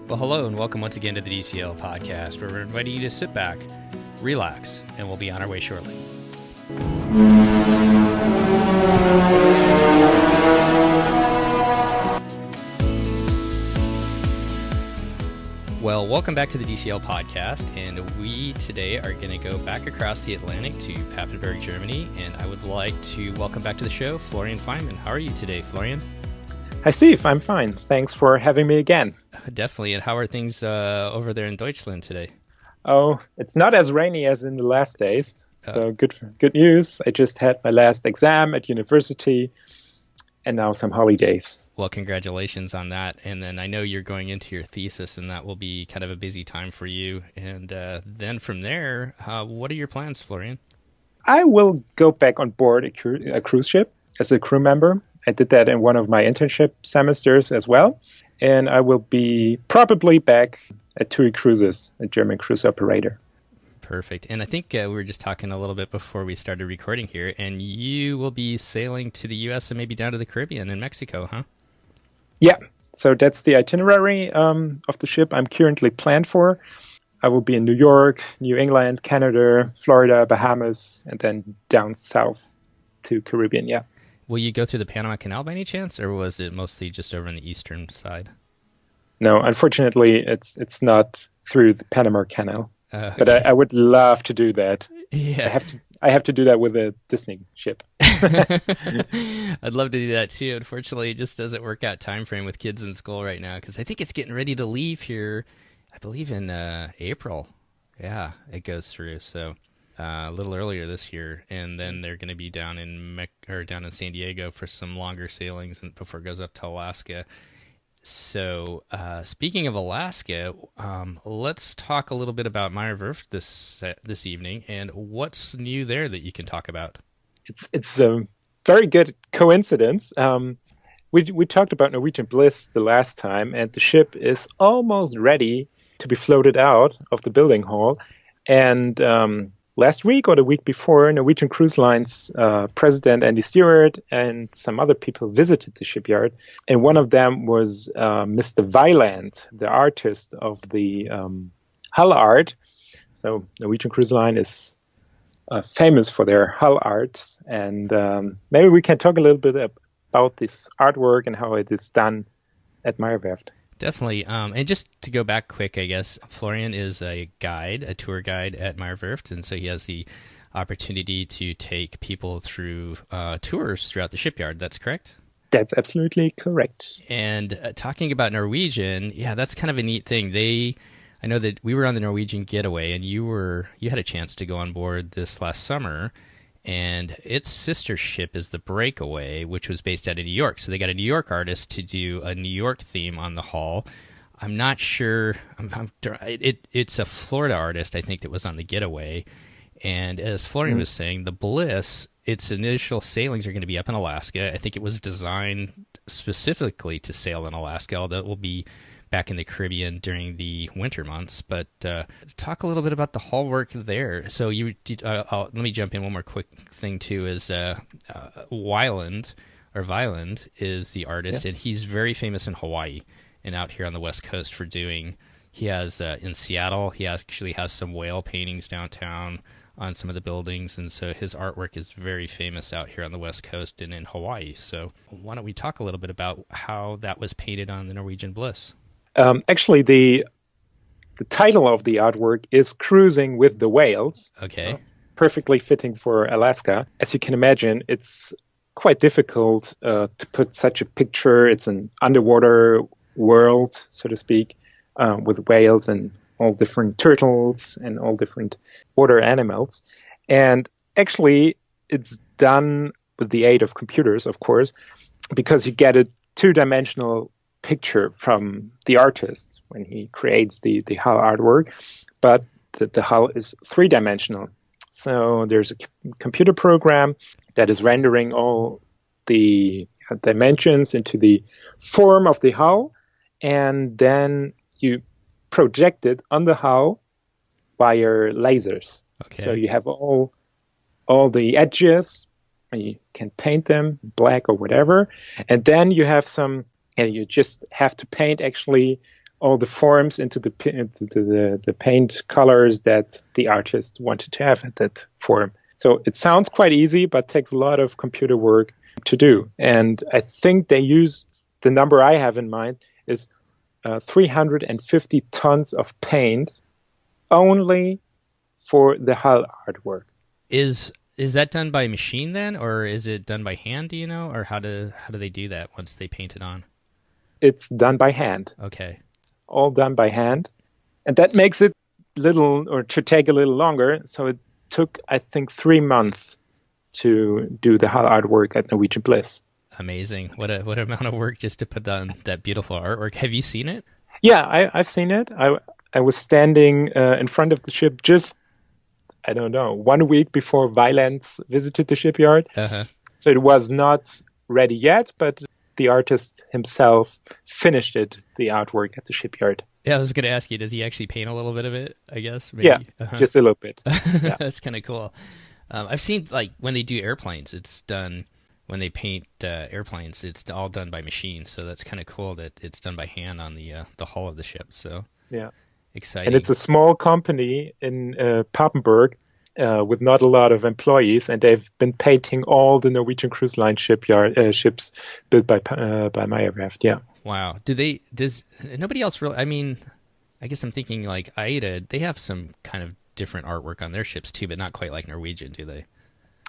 Well, hello and welcome once again to the DCL podcast, where we're inviting you to sit back, relax, and we'll be on our way shortly. Well, welcome back to the DCL podcast, and we today are going to go back across the Atlantic to Papenburg, Germany, and I would like to welcome back to the show Florian Feynman. How are you today, Florian? Hi, Steve. I'm fine. Thanks for having me again. Definitely. And how are things over there in Deutschland today? Oh, it's not as rainy as in the last days. So good news. I just had my last exam at university and now some holidays. Well, congratulations on that. And then I know you're going into your thesis, and that will be kind of a busy time for you. And then from there, what are your plans, Florian? I will go back on board a cruise ship as a crew member. I did that in one of my internship semesters as well. And I will be probably back at TUI Cruises, a German cruise operator. Perfect. And I think we were just talking a little bit before we started recording here, and you will be sailing to the U.S. and maybe down to the Caribbean and Mexico, huh? Yeah. So that's the itinerary of the ship I'm currently planned for. I will be in New York, New England, Canada, Florida, Bahamas, and then down south to Caribbean, yeah. Will you go through the Panama Canal by any chance, or was it mostly just over on the eastern side? No, unfortunately, it's not through the Panama Canal. Okay. But I would love to do that. Yeah, I have to do that with a Disney ship. I'd love to do that too. Unfortunately, it just doesn't work out time frame with kids in school right now, because I think it's getting ready to leave here. I believe in April. Yeah, it goes through. So. A little earlier this year, and then they're going to be down in San Diego for some longer sailings before it goes up to Alaska. So, speaking of Alaska, let's talk a little bit about Meyer Werft this evening, and what's new there that you can talk about. It's a very good coincidence. We talked about Norwegian Bliss the last time, and the ship is almost ready to be floated out of the building hall, and last week or the week before, Norwegian Cruise Line's president, Andy Stewart, and some other people visited the shipyard. And one of them was Mr. Weiland, the artist of the hull art. So Norwegian Cruise Line is famous for their hull arts. And maybe we can talk a little bit about this artwork and how it is done at Meyer Werft. Definitely. And just to go back quick, I guess, Florian is a tour guide at Meyer Werft, and so he has the opportunity to take people through tours throughout the shipyard. That's correct? That's absolutely correct. And talking about Norwegian, yeah, that's kind of a neat thing. I know that we were on the Norwegian Getaway, and you had a chance to go on board this last summer, and its sister ship is the Breakaway, which was based out of New York. So they got a New York artist to do a New York theme on the hull. I'm not sure. It's a Florida artist, I think, that was on the Getaway. And as Florian was saying, the Bliss, its initial sailings are going to be up in Alaska. I think it was designed specifically to sail in Alaska, although it will be back in the Caribbean during the winter months. But talk a little bit about the hull work there. So let me jump in one more quick thing too. Is Weiland is the artist, and he's very famous in Hawaii and out here on the West Coast for doing. He has in Seattle. He actually has some whale paintings downtown on some of the buildings, and so his artwork is very famous out here on the West Coast and in Hawaii. So why don't we talk a little bit about how that was painted on the Norwegian Bliss? Actually, the title of the artwork is Cruising with the Whales. Okay. Perfectly fitting for Alaska. As you can imagine, it's quite difficult to put such a picture. It's an underwater world, so to speak, with whales and all different turtles and all different water animals. And actually, it's done with the aid of computers, of course, because you get a two-dimensional picture from the artist when he creates the hull artwork, but the hull is three-dimensional. So there's a computer program that is rendering all the dimensions into the form of the hull, and then you project it on the hull via lasers. Okay. So you have all the edges, and you can paint them black or whatever, and then you have some, and you just have to paint actually all the forms into the paint colors that the artist wanted to have at that form. So it sounds quite easy, but takes a lot of computer work to do. And I think they use, the number I have in mind is 350 tons of paint only for the hull artwork. Is that done by machine then, or is it done by hand, do you know? Or how do they do that once they paint it on? It's done by hand. Okay. All done by hand. And that makes it to take a little longer. So it took, I think, 3 months to do the hull artwork at Norwegian Bliss. Amazing. What amount of work just to put on that beautiful artwork. Have you seen it? Yeah, I've seen it. I was standing in front of the ship just, I don't know, 1 week before Violence visited the shipyard. Uh-huh. So it was not ready yet, but the artist himself finished the artwork at the shipyard. Yeah, I was going to ask you, does he actually paint a little bit of it, I guess? Maybe? Yeah, uh-huh. Just a little bit. Yeah. That's kind of cool. I've seen, like, when they do airplanes, it's done, when they paint airplanes, it's all done by machine. So that's kind of cool that it's done by hand on the hull of the ship. So yeah, exciting. And it's a small company in Papenburg with not a lot of employees, and they've been painting all the Norwegian Cruise Line ships built by Meyer Werft. Yeah. Wow. Does nobody else really? I mean, I guess I'm thinking like AIDA. They have some kind of different artwork on their ships too, but not quite like Norwegian, do they?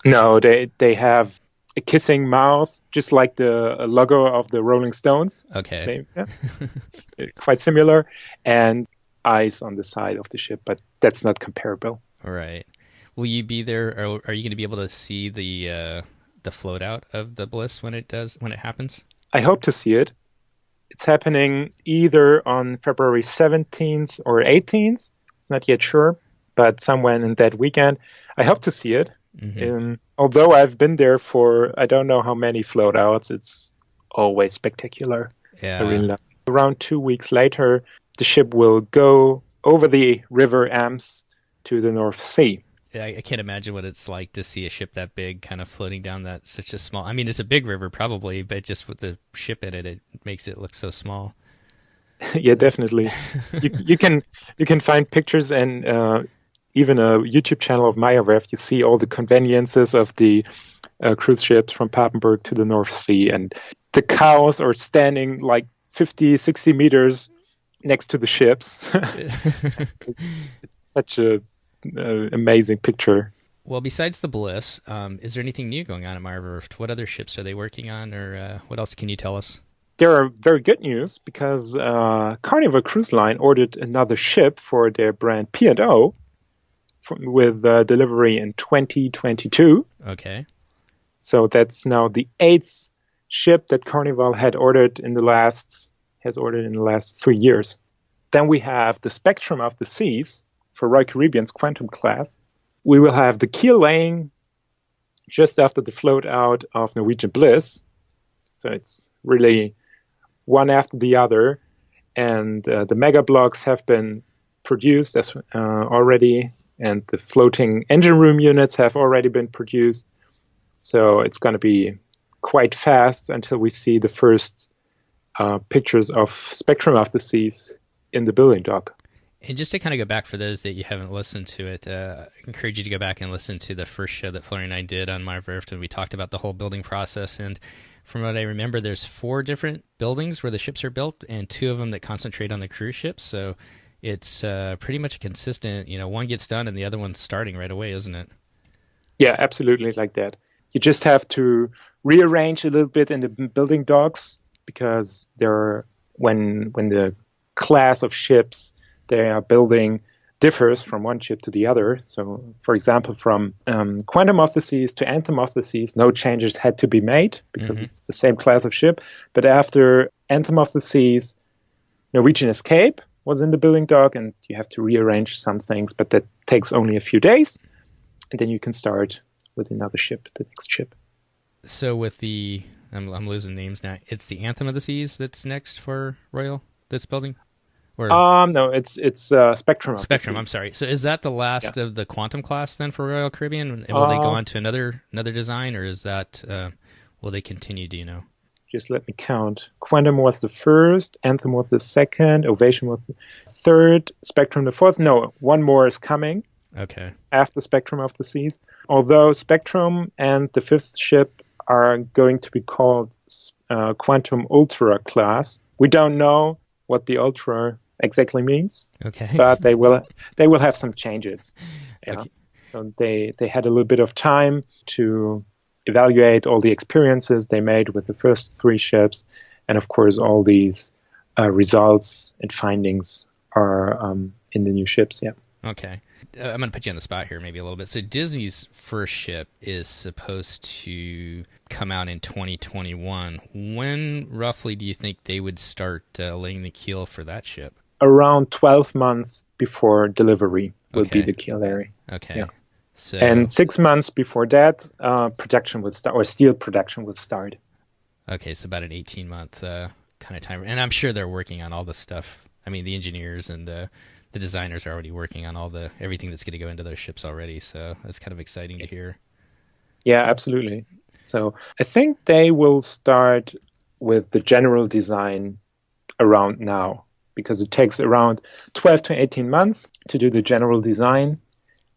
No, they have a kissing mouth, just like the logo of the Rolling Stones. Okay. Quite similar, and eyes on the side of the ship, but that's not comparable. All right. Will you be there, or are you going to be able to see the float out of the Bliss when it happens? I hope to see it. It's happening either on February 17th or 18th. It's not yet sure, but somewhere in that weekend. I hope to see it. Mm-hmm. Although I've been there for I don't know how many float outs, it's always spectacular. Yeah. I really love it. Around 2 weeks later, the ship will go over the River Ems to the North Sea. I can't imagine what it's like to see a ship that big kind of floating down such a small... I mean, it's a big river probably, but just with the ship in it, it makes it look so small. Yeah, definitely. you can find pictures and even a YouTube channel of Meyer Werft. You see all the conveniences of the cruise ships from Papenburg to the North Sea, and the cows are standing like 50, 60 meters next to the ships. It's such a amazing picture. Well, besides the Bliss, is there anything new going on at Meyer Werft? What other ships are they working on, or what else can you tell us? There are very good news because Carnival Cruise Line ordered another ship for their brand P&O with delivery in 2022. Okay. So that's now the 8th ship that Carnival has ordered in the last 3 years. Then we have the Spectrum of the Seas for Royal Caribbean's Quantum class. We will have the keel laying just after the float out of Norwegian Bliss. So it's really one after the other. And the mega blocks have been produced already, and the floating engine room units have already been produced. So it's going to be quite fast until we see the first pictures of Spectrum of the Seas in the building dock. And just to kind of go back for those that you haven't listened to it, I encourage you to go back and listen to the first show that Florian and I did on Meyer Werft, and we talked about the whole building process. And from what I remember, there's 4 different buildings where the ships are built, and 2 of them that concentrate on the cruise ships. So it's pretty much consistent. One gets done and the other one's starting right away, isn't it? Yeah, absolutely like that. You just have to rearrange a little bit in the building docks because when the class of ships they are building differs from one ship to the other. So, for example, from Quantum of the Seas to Anthem of the Seas, no changes had to be made because it's the same class of ship. But after Anthem of the Seas, Norwegian Escape was in the building dock, and you have to rearrange some things, but that takes only a few days. And then you can start with another ship, the next ship. So with I'm losing names now. It's the Anthem of the Seas that's next for Royal that's building? Or... No, it's Spectrum. Spectrum, I'm sorry. So is that the last of the Quantum class then for Royal Caribbean? Will they go on to another design, or is that will they continue? Do you know? Just let me count. Quantum was the first, Anthem was the second, Ovation was the third, Spectrum the fourth. No, one more is coming. Okay. After Spectrum of the Seas. Although Spectrum and the fifth ship are going to be called Quantum Ultra class. We don't know what the Ultra exactly means. Okay. But they will have some changes. Yeah. Okay. So they had a little bit of time to evaluate all the experiences they made with the first three ships, and of course all these results and findings are in the new ships. Yeah. Okay. I'm going to put you on the spot here maybe a little bit. So Disney's first ship is supposed to come out in 2021. When roughly do you think they would start laying the keel for that ship? Around 12 months before delivery will be the keel area. Okay. Yeah. So, and 6 months before that, production would start, or steel production would start. Okay, so about an 18-month kind of time. And I'm sure they're working on all the stuff. I mean, the engineers and the designers are already working on everything that's going to go into those ships already. So that's kind of exciting to hear. Yeah, absolutely. So I think they will start with the general design around now, because it takes around 12 to 18 months to do the general design,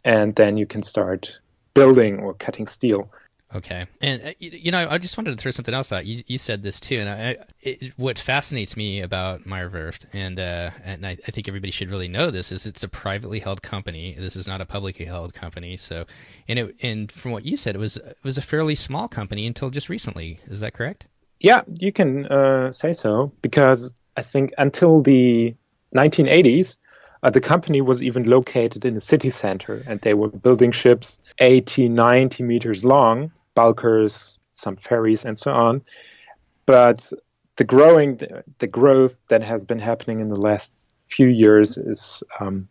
and then you can start building or cutting steel. Okay. And, I just wanted to throw something else out. You said this too, and what fascinates me about Meyer Werft, and I think everybody should really know this, is it's a privately held company. This is not a publicly held company. So, and from what you said, it was a fairly small company until just recently. Is that correct? Yeah, you can say so, because I think until the 1980s, the company was even located in the city center, and they were building ships 80, 90 meters long, bulkers, some ferries, and so on. But the growth that has been happening in the last few years is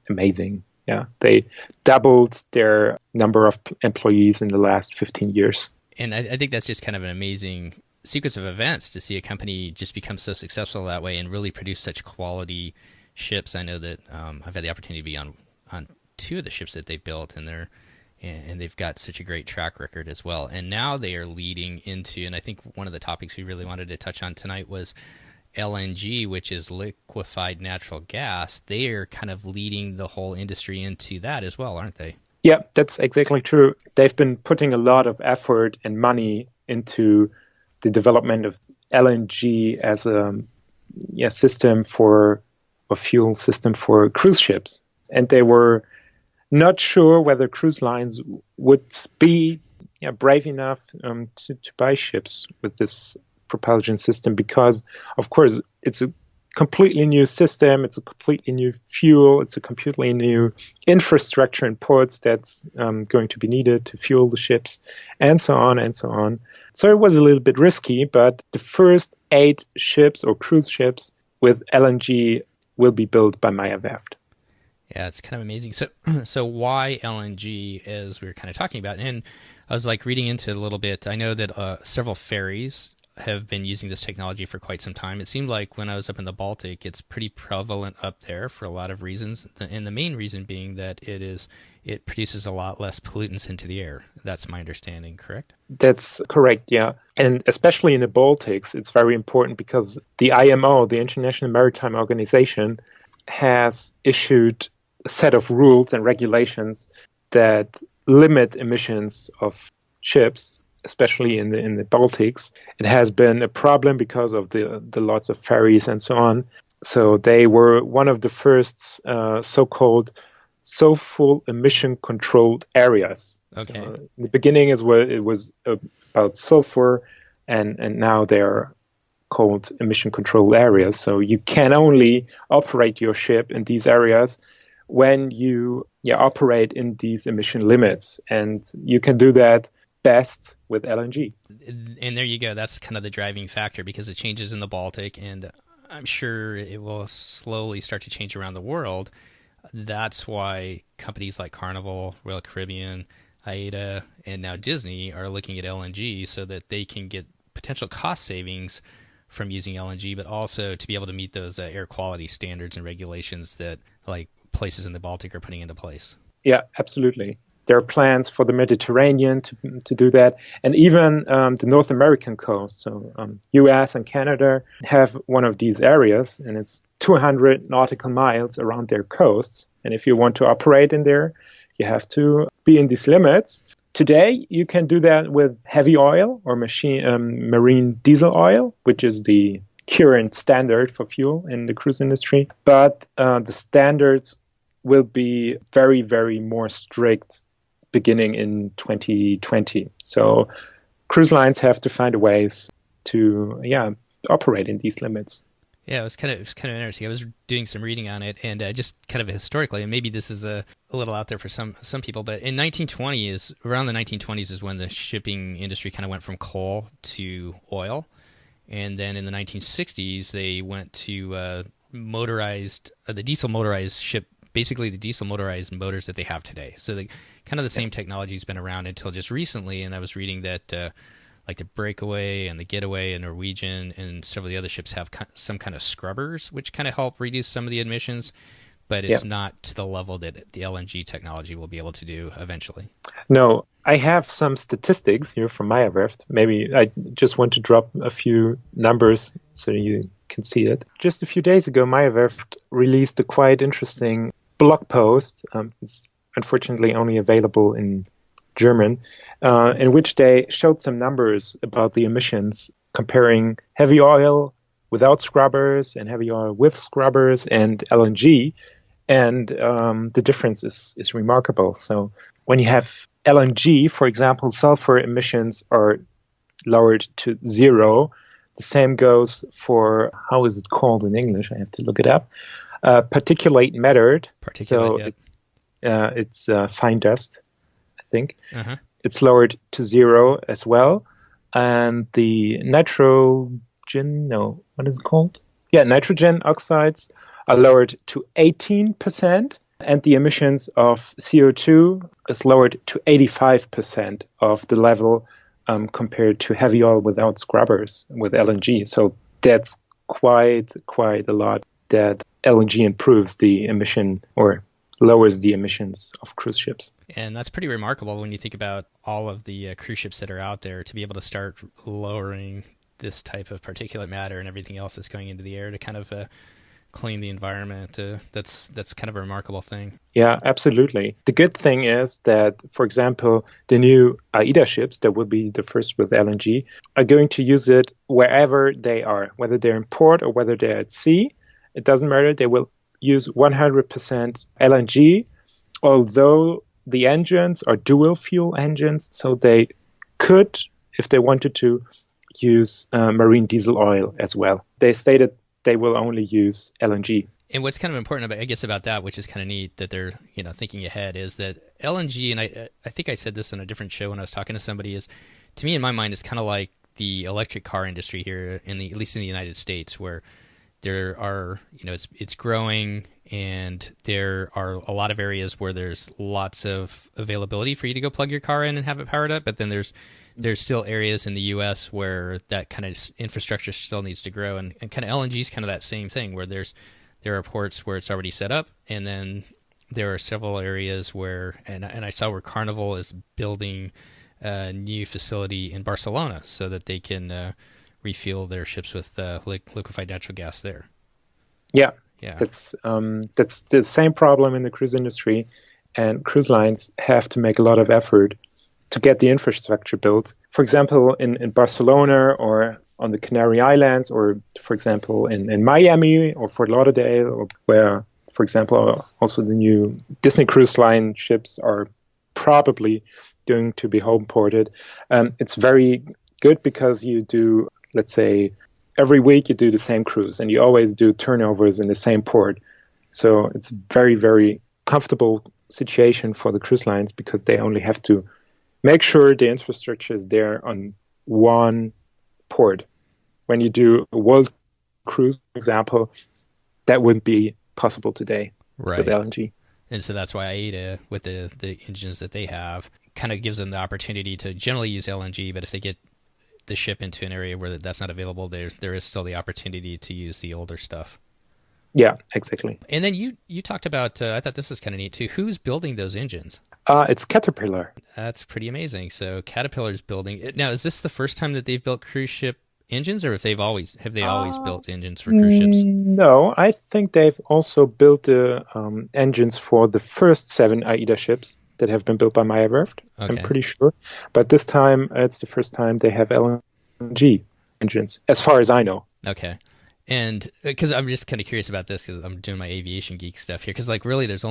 amazing. Yeah, they doubled their number of employees in the last 15 years. And I think that's just kind of an amazing sequence of events to see a company just become so successful that way and really produce such quality ships. I know that I've had the opportunity to be on two of the ships that they've built, and they've got such a great track record as well. And now they are leading into, and I think one of the topics we really wanted to touch on tonight was LNG, which is liquefied natural gas. They are kind of leading the whole industry into that as well, aren't they? Yeah, that's exactly true. They've been putting a lot of effort and money into the development of LNG as a system for a fuel system for cruise ships. And they were not sure whether cruise lines would be brave enough to buy ships with this propulsion system, because, of course, it's a completely new system, it's a completely new fuel, it's a completely new infrastructure in ports that's going to be needed to fuel the ships, and so on and so on. So it was a little bit risky, but the first 8 ships or cruise ships with LNG will be built by Meyer Werft. Yeah, it's kind of amazing. So why LNG, as we were kind of talking about? And I was reading into it a little bit. I know that several ferries have been using this technology for quite some time. It seemed like when I was up in the Baltic, it's pretty prevalent up there for a lot of reasons. And the main reason being that it produces a lot less pollutants into the air. That's my understanding, correct? That's correct, yeah. And especially in the Baltics, it's very important because the IMO, the International Maritime Organization, has issued a set of rules and regulations that limit emissions of ships, especially in the Baltics. It has been a problem because of the lots of ferries and so on. So they were one of the first so-called full emission controlled areas. Okay. So in the beginning it was about sulfur, and now they're called emission control areas. So you can only operate your ship in these areas when you operate in these emission limits, and you can do that best with LNG. And there you go. That's kind of the driving factor, because it changes in the Baltic, and I'm sure it will slowly start to change around the world. That's why companies like Carnival, Royal Caribbean, AIDA, and now Disney are looking at LNG so that they can get potential cost savings from using LNG, but also to be able to meet those air quality standards and regulations that places in the Baltic are putting into place. Yeah, absolutely. There are plans for the Mediterranean to do that. And even the North American coast, so US and Canada, have one of these areas, and it's 200 nautical miles around their coasts. And if you want to operate in there, you have to be in these limits. Today, you can do that with heavy oil or marine diesel oil, which is the current standard for fuel in the cruise industry. But the standards will be very, very more strict beginning in 2020. So cruise lines have to find ways to operate in these limits. Yeah, it was kind of interesting. I was doing some reading on it, and just kind of historically, and maybe this is a little out there for some people, but in around the 1920s is when the shipping industry kind of went from coal to oil, and then in the 1960s they went to the diesel motorized ship. Basically the diesel motorized motors that they have today. So kind of the same technology has been around until just recently. And I was reading that like the Breakaway and the Getaway and Norwegian and several of the other ships have some kind of scrubbers, which kind of help reduce some of the emissions, but it's not to the level that the LNG technology will be able to do eventually. No, I have some statistics here from Meyer Werft. Maybe I just want to drop a few numbers so you can see it. Just a few days ago, Meyer Werft released a quite interesting blog post. It's unfortunately only available in German, in which they showed some numbers about the emissions, comparing heavy oil without scrubbers and heavy oil with scrubbers and LNG. And the difference is remarkable. So when you have LNG, for example, sulfur emissions are lowered to zero. The same goes for, how is it called in English? I have to look it up. Particulate matter. It's fine dust, I think. Uh-huh. It's lowered to zero as well. And the nitrogen oxides are lowered to 18%. And the emissions of CO2 is lowered to 85% of the level compared to heavy oil without scrubbers with LNG. So that's quite a lot that LNG improves the emission or lowers the emissions of cruise ships. And that's pretty remarkable when you think about all of the cruise ships that are out there to be able to start lowering this type of particulate matter and everything else that's going into the air to kind of clean the environment. That's kind of a remarkable thing. Yeah, absolutely. The good thing is that, for example, the new AIDA ships that will be the first with LNG are going to use it wherever they are, whether they're in port or whether they're at sea. It doesn't matter. They will use 100% LNG, although the engines are dual fuel engines, so they could, if they wanted to, use marine diesel oil as well. They stated they will only use LNG. And what's kind of important, about that, which is kind of neat that they're thinking ahead, is that LNG, and I think I said this on a different show when I was talking to somebody, is to me in my mind it's kind of like the electric car industry here at least in the United States, where there are it's growing and there are a lot of areas where there's lots of availability for you to go plug your car in and have it powered up, but then there's still areas in the U.S. where that kind of infrastructure still needs to grow, and kind of LNG is kind of that same thing, where there are ports where it's already set up, and then there are several areas where, and I saw where Carnival is building a new facility in Barcelona so that they can refuel their ships with liquefied natural gas there. Yeah. That's the same problem in the cruise industry, and cruise lines have to make a lot of effort to get the infrastructure built. For example, in Barcelona or on the Canary Islands, or for example in Miami or Fort Lauderdale, or where, for example, also the new Disney Cruise Line ships are probably going to be home ported. It's very good because you do, let's say, every week you do the same cruise and you always do turnovers in the same port. So it's very, very comfortable situation for the cruise lines because they only have to make sure the infrastructure is there on one port. When you do a world cruise, for example, that wouldn't be possible today with LNG. And so that's why AIDA, with the engines that they have, kind of gives them the opportunity to generally use LNG, but if they get the ship into an area where that's not available, there is still the opportunity to use the older stuff. Yeah, exactly. And then you talked about, I thought this was kind of neat too, who's building those engines? It's Caterpillar. That's pretty amazing. So Caterpillar's building it. Now, is this the first time that they've built cruise ship engines, or have they always built engines for cruise ships? No, I think they've also built the engines for the first 7 AIDA ships that have been built by Meyer Werft. Okay. I'm pretty sure. But this time, it's the first time they have LNG engines, as far as I know. Okay. And because I'm just kind of curious about this because I'm doing my aviation geek stuff here. Because like really, there's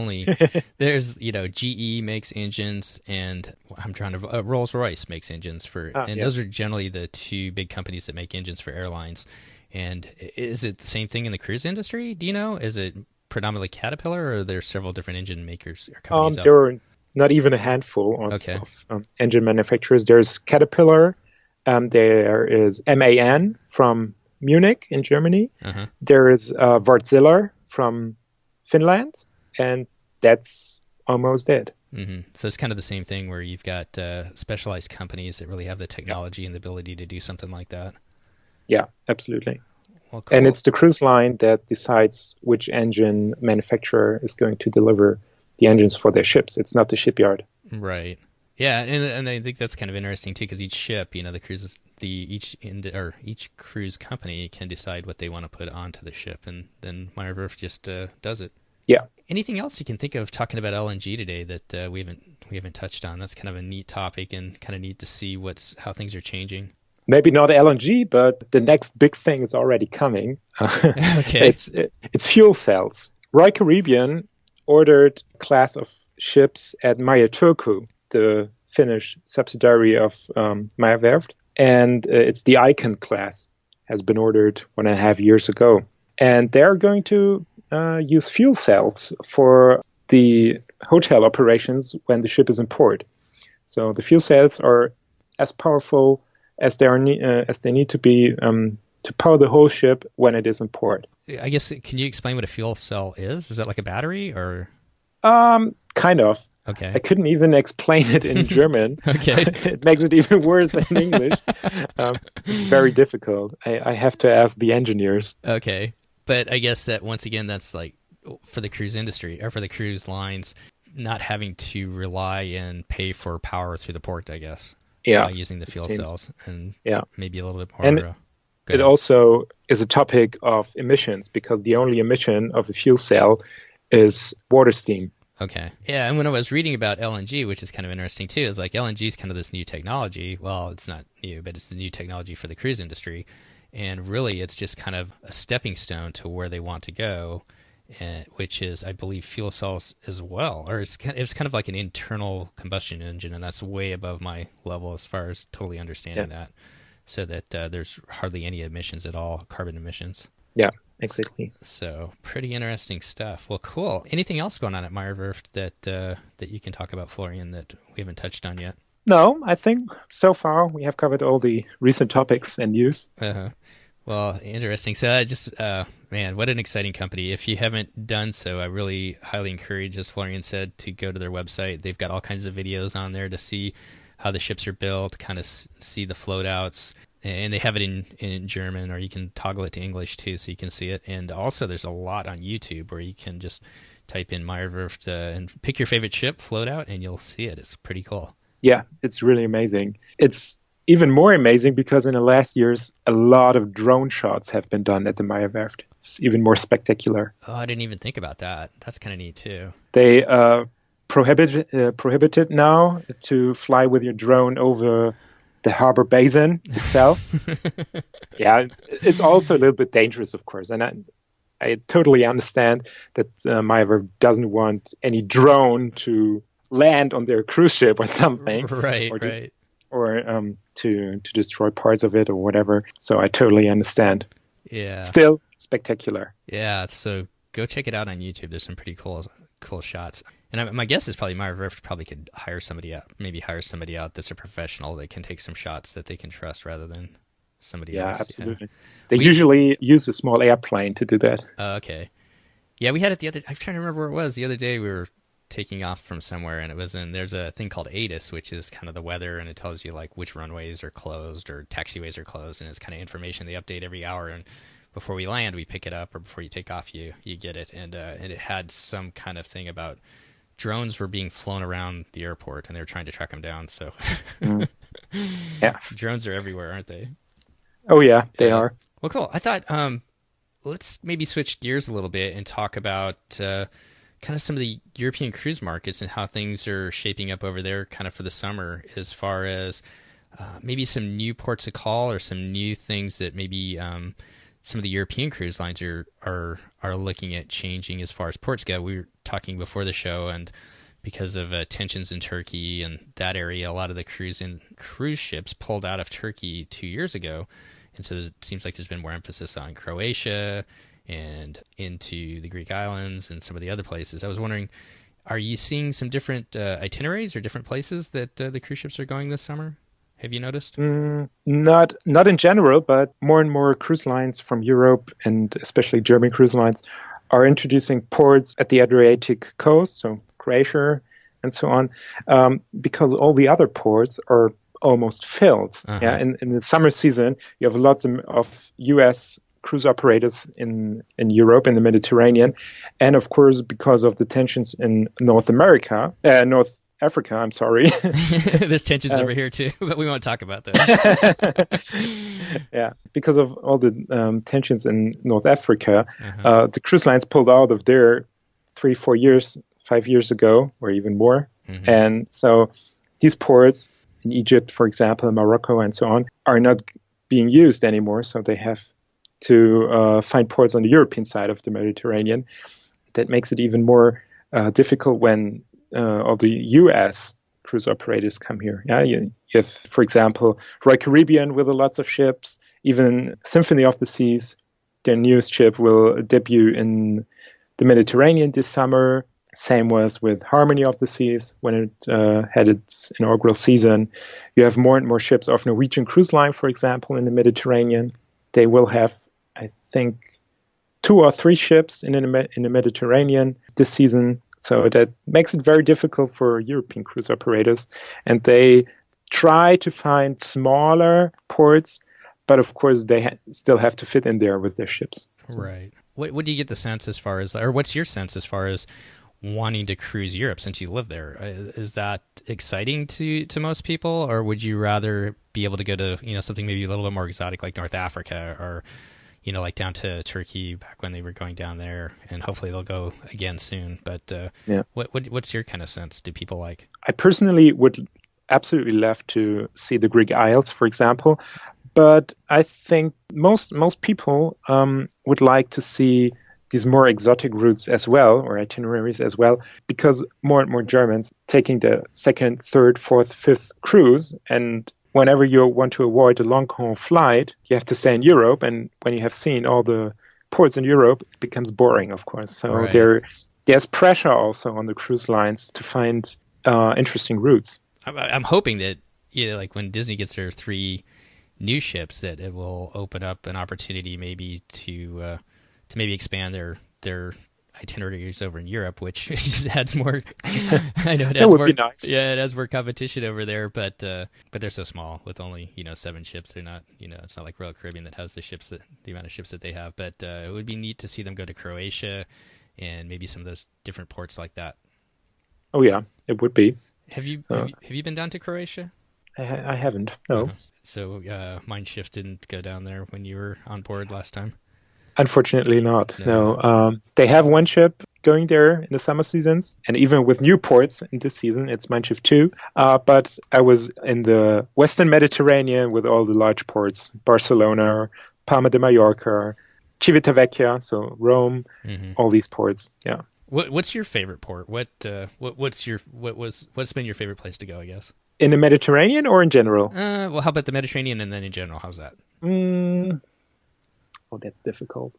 GE makes engines, and I'm trying to Rolls-Royce makes engines those are generally the two big companies that make engines for airlines. And is it the same thing in the cruise industry? Do you know? Is it predominantly Caterpillar, or are there several different engine makers or companies out there? There are not even a handful of engine manufacturers. There's Caterpillar. There is MAN from Munich in Germany. Uh-huh. There is Wärtsilä from Finland, and that's almost it. Mm-hmm. So it's kind of the same thing where you've got specialized companies that really have the technology and the ability to do something like that. Yeah, absolutely. Well, cool. And it's the cruise line that decides which engine manufacturer is going to deliver the engines for their ships. It's not the shipyard. Right. Yeah, and I think that's kind of interesting too, because each ship, the cruises, each cruise company can decide what they want to put onto the ship, and then Meyer Werft just does it. Yeah. Anything else you can think of talking about LNG today that we haven't touched on? That's kind of a neat topic, and kind of neat to see how things are changing. Maybe not LNG, but the next big thing is already coming. Okay. It's fuel cells. Royal Caribbean ordered a class of ships at Meyer Turku, the Finnish subsidiary of Meyer Werft, and it's the Icon class, has been ordered 1.5 years ago. And they're going to use fuel cells for the hotel operations when the ship is in port. So the fuel cells are as powerful as they need to be to power the whole ship when it is in port. I guess, can you explain what a fuel cell is? Is that like a battery, or? Kind of. Okay. I couldn't even explain it in German. Okay. It makes it even worse in English. It's very difficult. I have to ask the engineers. Okay. But I guess that once again, that's like for the cruise industry or for the cruise lines, not having to rely and pay for power through the port, I guess. Yeah. By using the fuel cells and maybe a little bit more. And it also is a topic of emissions, because the only emission of a fuel cell is water steam. Okay. Yeah, and when I was reading about LNG, which is kind of interesting too, is like LNG is kind of this new technology. Well, it's not new, but it's the new technology for the cruise industry. And really, it's just kind of a stepping stone to where they want to go, which is, I believe, fuel cells as well. Or it's kind of like an internal combustion engine, and that's way above my level as far as totally understanding that. So that there's hardly any emissions at all, carbon emissions. Yeah. Exactly. So pretty interesting stuff. Well, cool. Anything else going on at Meyer Werft that you can talk about, Florian, that we haven't touched on yet? No, I think so far we have covered all the recent topics and news. Uh-huh. Well, interesting. So man, what an exciting company. If you haven't done so, I really highly encourage, as Florian said, to go to their website. They've got all kinds of videos on there to see how the ships are built, kind of see the float outs. And they have it in German, or you can toggle it to English too, so you can see it. And also, there's a lot on YouTube where you can just type in Meyer Werft and pick your favorite ship, float out, and you'll see it. It's pretty cool. Yeah, it's really amazing. It's even more amazing because in the last years, a lot of drone shots have been done at the Meyer Werft. It's even more spectacular. Oh, I didn't even think about that. That's kind of neat too. They prohibited now to fly with your drone over the harbor basin itself. Yeah, it's also a little bit dangerous, of course. And I totally understand that Meyer Werft doesn't want any drone to land on their cruise ship or something. Right, or to destroy parts of it or whatever. So I totally understand. Yeah. Still spectacular. Yeah, so go check it out on YouTube. There's some pretty cool shots. And my guess is probably Meyer Werft probably could hire somebody out that's a professional that can take some shots that they can trust rather than somebody else. Yeah, absolutely. They usually use a small airplane to do that. Okay. Yeah, we had it I'm trying to remember where it was. The other day we were taking off from somewhere, and there's a thing called ATIS, which is kind of the weather, and it tells you like which runways are closed or taxiways are closed, and it's kind of information they update every hour. And before we land, we pick it up, or before you take off, you get it. And it had some kind of thing about drones were being flown around the airport, and they were trying to track them down. So, Yeah. drones are everywhere, aren't they? Oh yeah, they are. Well, cool. I thought let's maybe switch gears a little bit and talk about kind of some of the European cruise markets and how things are shaping up over there, kind of for the summer, as far as maybe some new ports of call or some new things that maybe some of the European cruise lines are looking at changing as far as ports go. We were talking before the show, and because of tensions in Turkey and that area, a lot of the cruise ships pulled out of Turkey 2 years ago. And so it seems like there's been more emphasis on Croatia and into the Greek islands and some of the other places. I was wondering, are you seeing some different itineraries or different places that the cruise ships are going this summer? Have you noticed? Not in general, but more and more cruise lines from Europe, and especially German cruise lines, are introducing ports at the Adriatic coast, so Croatia and so on, because all the other ports are almost filled. Uh-huh. Yeah, in the summer season, you have lots of U.S. cruise operators in Europe, in the Mediterranean, and of course, because of the tensions in North Africa, I'm sorry. There's tensions over here too, but we won't talk about those. Yeah, because of all the tensions in North Africa, Uh-huh. the cruise lines pulled out of there 5 years ago, or even more. Mhm. And so these ports in Egypt, for example, Morocco, and so on, are not being used anymore. So they have to find ports on the European side of the Mediterranean. That makes it even more difficult when all the U.S. cruise operators come here. Yeah, you have, for example, Royal Caribbean with lots of ships. Even Symphony of the Seas, their newest ship, will debut in the Mediterranean this summer. Same was with Harmony of the Seas when it had its inaugural season. You have more and more ships of Norwegian Cruise Line, for example, in the Mediterranean. They will have, I think, 2 or 3 ships in the Mediterranean this season. So that makes it very difficult for European cruise operators. And they try to find smaller ports, but of course they still have to fit in there with their ships. So. Right. What do you get the sense as far as, or what's your sense as far as wanting to cruise Europe since you live there? Is that exciting to most people, or would you rather be able to go to, something maybe a little bit more exotic like North Africa, or like down to Turkey back when they were going down there, and hopefully they'll go again soon. But yeah. What's your kind of sense? Do people like? I personally would absolutely love to see the Greek Isles, for example, but I think most people would like to see these more exotic routes as well, or itineraries as well, because more and more Germans taking the 2nd, 3rd, 4th, 5th cruise, and whenever you want to avoid a long-haul flight, you have to stay in Europe, and when you have seen all the ports in Europe, it becomes boring, of course. So right. There's pressure also on the cruise lines to find interesting routes. I'm hoping that, like when Disney gets their 3 new ships, that it will open up an opportunity maybe to maybe expand their itineraries over in Europe, which adds more. I know it adds more. Be nice. Yeah, it adds more competition over there, but they're so small with only 7 ships. They're not it's not like Royal Caribbean that has the amount of ships that they have. But it would be neat to see them go to Croatia and maybe some of those different ports like that. Oh yeah, it would be. Have you been down to Croatia? I haven't. No. So Mein Schiff didn't go down there when you were on board last time? Unfortunately not. No. They have one ship going there in the summer seasons, and even with new ports in this season, it's Mein Schiff 2. But I was in the Western Mediterranean with all the large ports, Barcelona, Palma de Mallorca, Civitavecchia, so Rome, all these ports. Yeah. What's your favorite port? What's been your favorite place to go, I guess? In the Mediterranean or in general? Well, how about the Mediterranean and then in general? How's that? Oh, that's difficult.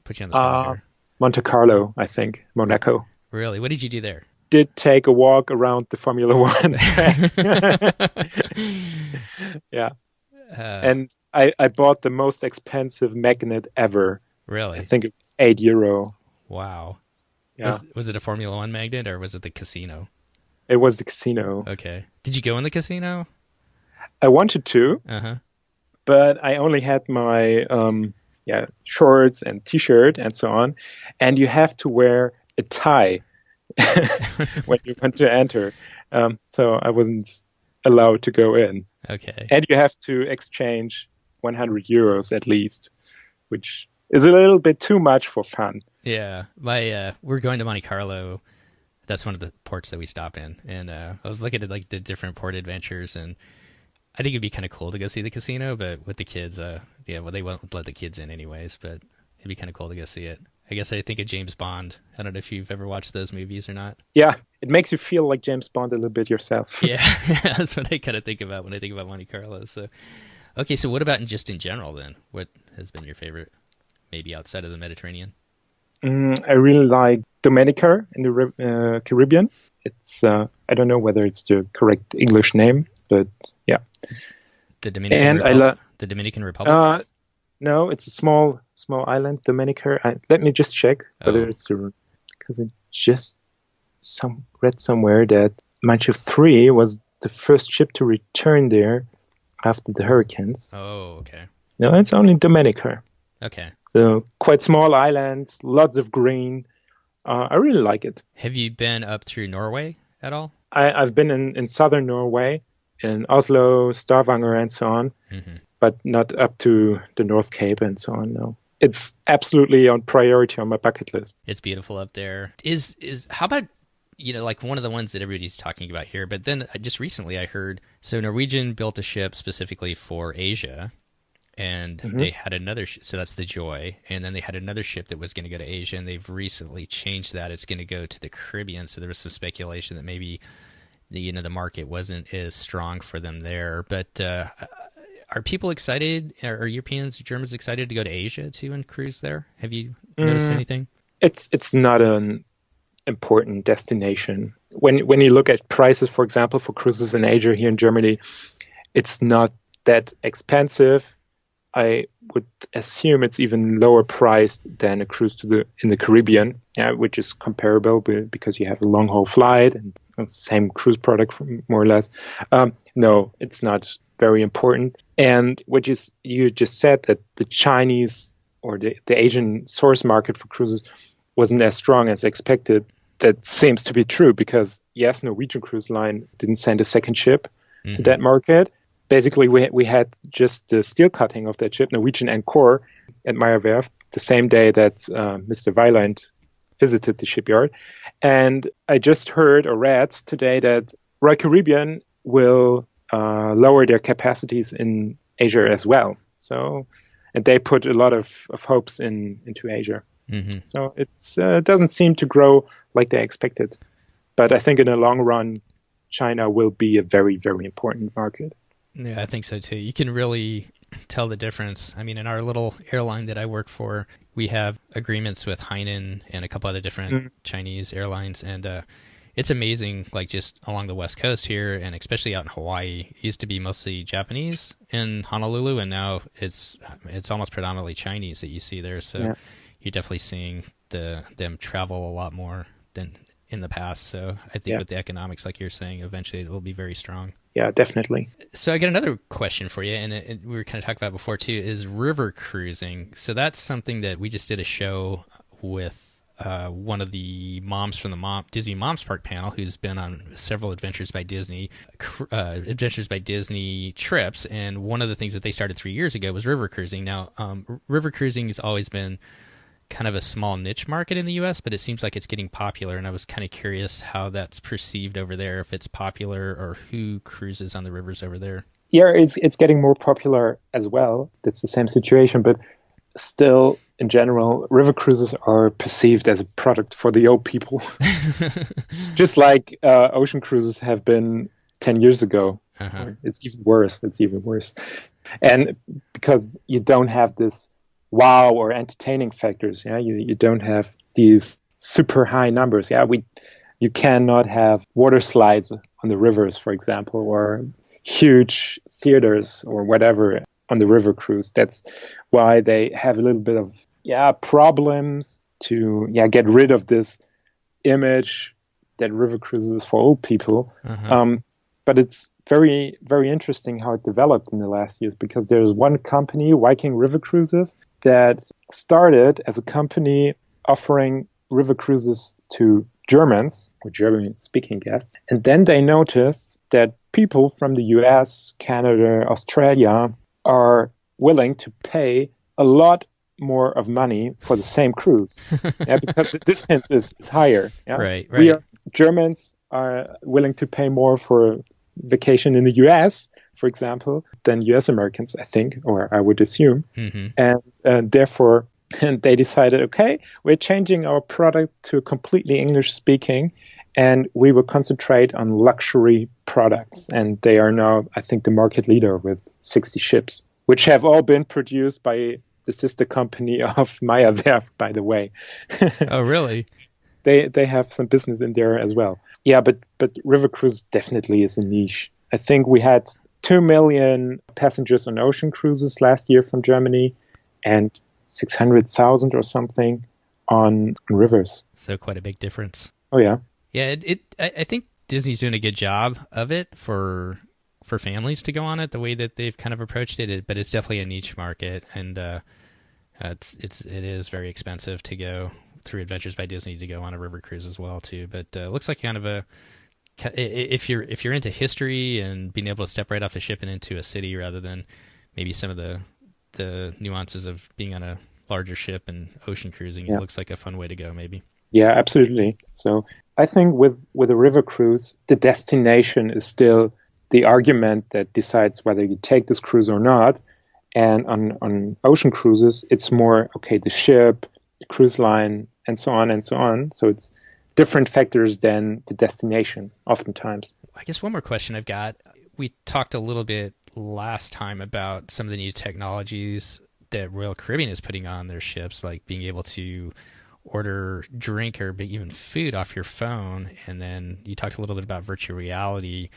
Put you on the spot here. Monte Carlo, I think. Monaco. Really? What did you do there? Did take a walk around the Formula One track. Yeah. And I bought the most expensive magnet ever. Really? I think it was €8. Wow. Yeah. Was it a Formula One magnet or was it the casino? It was the casino. Okay. Did you go in the casino? I wanted to, but I only had my shorts and T-shirt and so on. And you have to wear a tie when you want to enter. So I wasn't allowed to go in. Okay. And you have to exchange 100 euros at least, which is a little bit too much for fun. Yeah, we're going to Monte Carlo. That's one of the ports that we stop in, and I was looking at like the different port adventures, and I think it'd be kind of cool to go see the casino, but with the kids, yeah, well, they won't let the kids in anyways, but it'd be kind of cool to go see it. I guess I think of James Bond. I don't know if you've ever watched those movies or not. Yeah, it makes you feel like James Bond a little bit yourself. Yeah, that's what I kind of think about when I think about Monte Carlo. So, okay, so what about just in general then? What has been your favorite, maybe outside of the Mediterranean? I really like Dominica in the Caribbean. It's I don't know whether it's the correct English name, but yeah. The Dominican Republic? The Dominican Republic? No, it's a small island, Dominica. Let me just check whether it's because I just read somewhere that Manchu 3 was the first ship to return there after the hurricanes. Oh, okay. No, it's only Dominica. Okay. So quite small island, lots of green. I really like it. Have you been up through Norway at all? I've been in southern Norway, in Oslo, Stavanger, and so on, but not up to the North Cape and so on. No, it's absolutely on priority on my bucket list. It's beautiful up there. Is how about like one of the ones that everybody's talking about here? But then just recently I heard Norwegian built a ship specifically for Asia. And they had another, so that's the Joy. And then they had another ship that was going to go to Asia, and they've recently changed that. It's going to go to the Caribbean. So there was some speculation that maybe the market wasn't as strong for them there. But are people excited? Are Europeans, Germans excited to go to Asia too and cruise there? Have you noticed anything? It's not an important destination. When you look at prices, for example, for cruises in Asia here in Germany, it's not that expensive. I would assume it's even lower priced than a cruise in the Caribbean, which is comparable because you have a long haul flight and same cruise product more or less. No, it's not very important. And what you just said that the Chinese or the Asian source market for cruises wasn't as strong as expected. That seems to be true because yes, Norwegian Cruise Line didn't send a second ship to that market. Basically, we had just the steel cutting of that ship, Norwegian Encore, at Meyer Werft, the same day that Mr. Weiland visited the shipyard. And I just heard or read today that Royal Caribbean will lower their capacities in Asia as well. So, and they put a lot of hopes into Asia. So it doesn't seem to grow like they expected. But I think in the long run, China will be a very, very important market. Yeah, I think so too. You can really tell the difference. I mean, in our little airline that I work for, we have agreements with Hainan and a couple other different Chinese airlines, and it's amazing, like just along the West Coast here, and especially out in Hawaii. It used to be mostly Japanese in Honolulu, and now it's almost predominantly Chinese that you see there. So you're definitely seeing them travel a lot more than in the past. So I think with the economics, like you're saying, eventually it will be very strong. Yeah, definitely. So I got another question for you, and we were kind of talking about before too, is river cruising. So that's something that we just did a show with one of the moms from the Disney Moms Park panel, who's been on several Adventures by Disney trips, and one of the things that they started 3 years ago was river cruising. Now, river cruising has always been kind of a small niche market in the U.S., but it seems like it's getting popular, and I was kind of curious how that's perceived over there, if it's popular or who cruises on the rivers over there. Yeah, it's getting more popular as well. It's the same situation, but still, in general, river cruises are perceived as a product for the old people. Just like ocean cruises have been 10 years ago. It's even worse. And because you don't have this wow or entertaining factors, you don't have these super high numbers. You cannot have water slides on the rivers, for example, or huge theaters or whatever on the river cruise. That's why they have a little bit of problems to get rid of this image that river cruises is for old people. But it's very, very interesting how it developed in the last years, because there's one company, Viking River Cruises, that started as a company offering river cruises to Germans or German-speaking guests. And then they noticed that people from the US, Canada, Australia are willing to pay a lot more of money for the same cruise, because the distance is higher. Yeah? Right. Germans are willing to pay more for vacation in the US, for example, than US Americans, I think, or I would assume. And therefore, they decided, okay, we're changing our product to completely English speaking, and we will concentrate on luxury products. And they are now, I think, the market leader with 60 ships, which have all been produced by the sister company of Meyer Werft, by the way. Oh, really? They have some business in there as well. Yeah, but river cruise definitely is a niche. I think we had 2 million passengers on ocean cruises last year from Germany, and 600,000 or something on rivers. So quite a big difference. Oh yeah. Yeah, I think Disney's doing a good job of it for families to go on it, the way that they've kind of approached it. But it's definitely a niche market, and it is very expensive to go through Adventures by Disney to go on a river cruise as well too. But it looks like kind of if you're into history and being able to step right off the ship and into a city rather than maybe some of the nuances of being on a larger ship and ocean cruising, It looks like a fun way to go, maybe. Yeah, absolutely. So I think with a river cruise, the destination is still the argument that decides whether you take this cruise or not. And on ocean cruises, it's more, okay, the ship, the cruise line, and so on and so on. So it's different factors than the destination, oftentimes. I guess one more question I've got. We talked a little bit last time about some of the new technologies that Royal Caribbean is putting on their ships, like being able to order drink or even food off your phone. And then you talked a little bit about virtual reality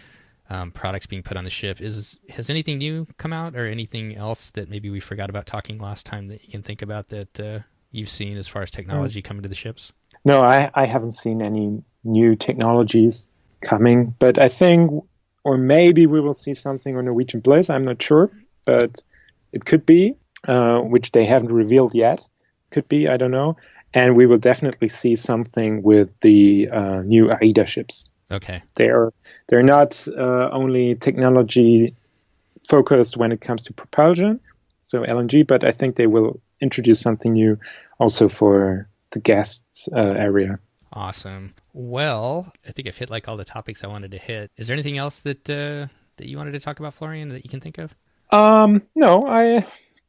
products being put on the ship. Has anything new come out, or anything else that maybe we forgot about talking last time that you can think about that you've seen as far as technology coming to the ships? No, I haven't seen any new technologies coming, but I think, or maybe we will see something on Norwegian Bliss. I'm not sure, but it could be, which they haven't revealed yet. Could be, I don't know. And we will definitely see something with the new AIDA ships. Okay. They're not only technology focused when it comes to propulsion, so LNG, but I think they will introduce something new also for the guests area. Awesome. Well, I think I've hit like all the topics I wanted to hit. Is there anything else that you wanted to talk about, Florian, that you can think of? No, I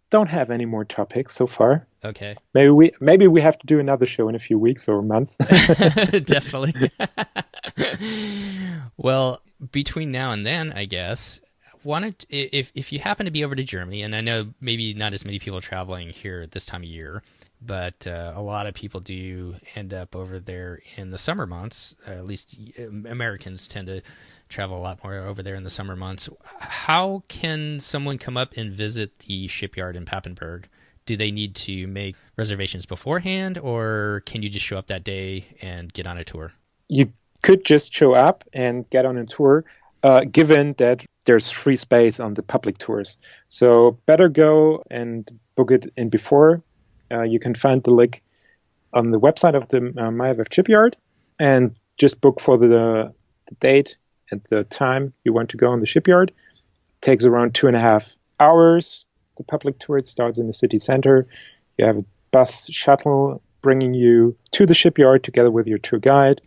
don't have any more topics so far. Okay. Maybe we have to do another show in a few weeks or a month. Definitely. Well, between now and then, I guess, if you happen to be over to Germany, and I know maybe not as many people traveling here at this time of year, but a lot of people do end up over there in the summer months. At least Americans tend to travel a lot more over there in the summer months. How can someone come up and visit the shipyard in Papenburg? Do they need to make reservations beforehand, or can you just show up that day and get on a tour? You could just show up and get on a tour, given that there's free space on the public tours. So better go and book it in before. You can find the link on the website of the Meyer Werft Shipyard, and just book for the date and the time you want to go on the shipyard. It takes around 2.5 hours. The public tour, it starts in the city center. You have a bus shuttle bringing you to the shipyard together with your tour guide.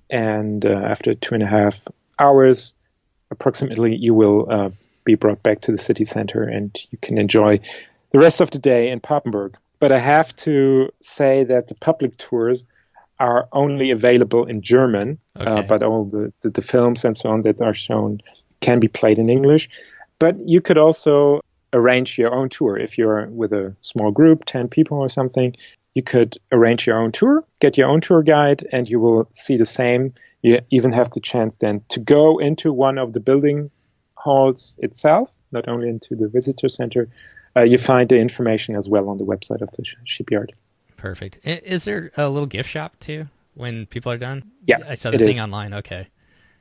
And after 2.5 hours, approximately, you will be brought back to the city center, and you can enjoy the rest of the day in Papenburg. But I have to say that the public tours are only available in German, but all the films and so on that are shown can be played in English. But you could also arrange your own tour. If you're with a small group, 10 people or something, you could arrange your own tour, get your own tour guide, and you will see the same. You even have the chance then to go into one of the building halls itself, not only into the visitor center. You find the information as well on the website of the shipyard. Perfect. Is there a little gift shop too when people are done? Yeah, I saw the thing online. Okay.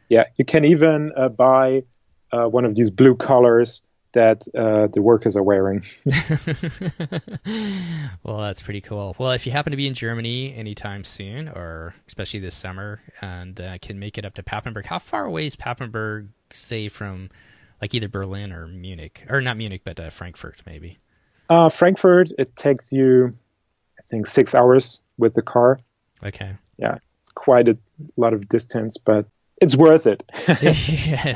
Yeah, you can even buy one of these blue collars that the workers are wearing. Well, that's pretty cool. Well, if you happen to be in Germany anytime soon, or especially this summer, and can make it up to Papenburg, how far away is Papenburg, say, from like either Berlin or Munich? Or not Munich, but Frankfurt, maybe? Frankfurt, it takes you, I think, 6 hours with the car. Okay. Yeah, it's quite a lot of distance, but it's worth it. Yeah,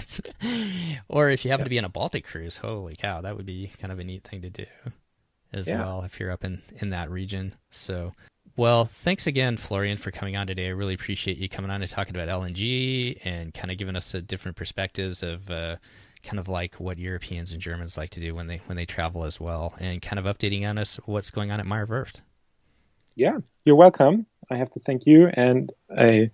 or if you happen to be on a Baltic cruise, holy cow, that would be kind of a neat thing to do as well if you're up in that region. So, well, thanks again, Florian, for coming on today. I really appreciate you coming on and talking about LNG and kind of giving us a different perspectives of kind of like what Europeans and Germans like to do when they travel as well, and kind of updating on us what's going on at Meyer Werft. Yeah, you're welcome. I have to thank you, and I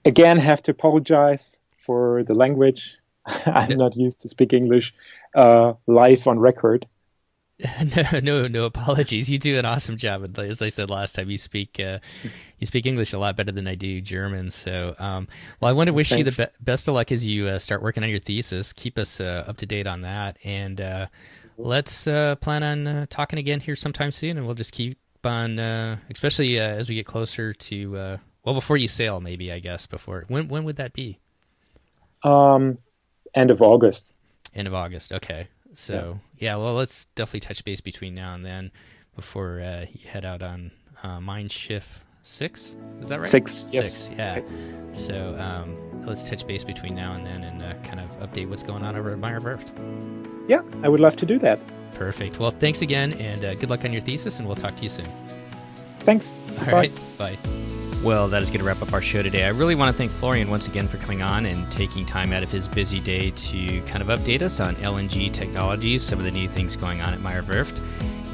again have to apologize for the language. I'm not used to speak English live on record. No apologies. You do an awesome job. As I said last time, you speak English a lot better than I do German. So, well, I want to wish you the best of luck as you start working on your thesis. Keep us up to date on that, and let's plan on talking again here sometime soon. And we'll just keep on, especially as we get closer to before you sail, maybe, I guess. Before when would that be? End of August. End of August. Okay. So, well, let's definitely touch base between now and then before you head out on Mein Schiff 6. Is that right? 6, yes. 6, yeah. So let's touch base between now and then and kind of update what's going on over at Meyer Werft. Yeah, I would love to do that. Perfect. Well, thanks again, and good luck on your thesis, and we'll talk to you soon. Thanks. All right. Bye. Well, that is going to wrap up our show today. I really want to thank Florian once again for coming on and taking time out of his busy day to kind of update us on LNG technologies, some of the new things going on at Meyer Werft,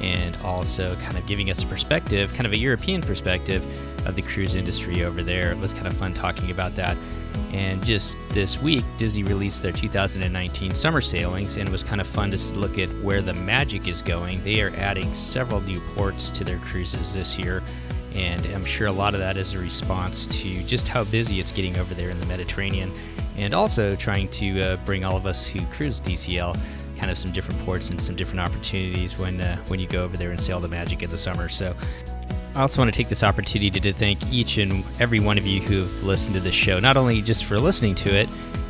and also kind of giving us a perspective, kind of a European perspective of the cruise industry over there. It was kind of fun talking about that. And just this week, Disney released their 2019 summer sailings, and it was kind of fun to look at where the magic is going. They are adding several new ports to their cruises this year, and I'm sure a lot of that is a response to just how busy it's getting over there in the Mediterranean, and also trying to bring all of us who cruise DCL kind of some different ports and some different opportunities when you go over there and sail the magic in the summer. So I also want to take this opportunity to thank each and every one of you who've listened to this show, not only just for listening to it,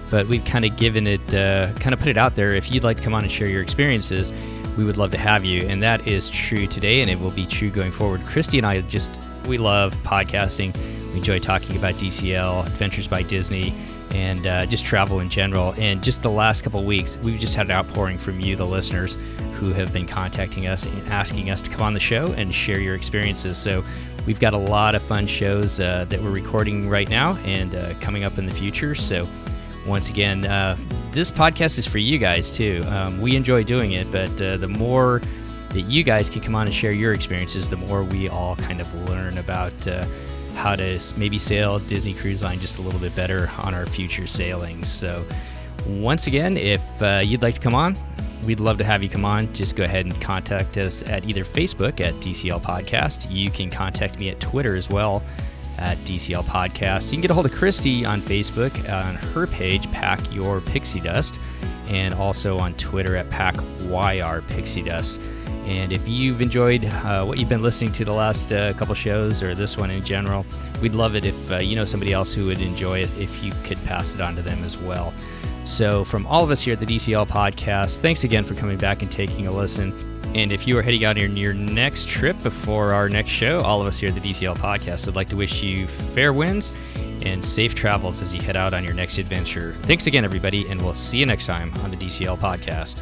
but we've kind of given it, kind of put it out there. If you'd like to come on and share your experiences, we would love to have you. And that is true today, and it will be true going forward. Christy and I we love podcasting. We enjoy talking about DCL, Adventures by Disney, and just travel in general. And just the last couple of weeks, we've just had an outpouring from you, the listeners, who have been contacting us and asking us to come on the show and share your experiences. So we've got a lot of fun shows that we're recording right now and coming up in the future. So once again, this podcast is for you guys too. We enjoy doing it, but the more that you guys can come on and share your experiences, the more we all kind of learn about how to maybe sail Disney Cruise Line just a little bit better on our future sailings. So once again, if you'd like to come on, we'd love to have you come on. Just go ahead and contact us at either Facebook at DCL Podcast. You can contact me at Twitter as well at DCL Podcast. You can get a hold of Christy on Facebook on her page, Pack Your Pixie Dust, and also on Twitter at PackYR Pixie Dust. And if you've enjoyed what you've been listening to the last couple shows, or this one in general, we'd love it if you know somebody else who would enjoy it, if you could pass it on to them as well. So from all of us here at the DCL Podcast, thanks again for coming back and taking a listen. And if you are heading out on your next trip before our next show, all of us here at the DCL Podcast would like to wish you fair winds and safe travels as you head out on your next adventure. Thanks again, everybody, and we'll see you next time on the DCL Podcast.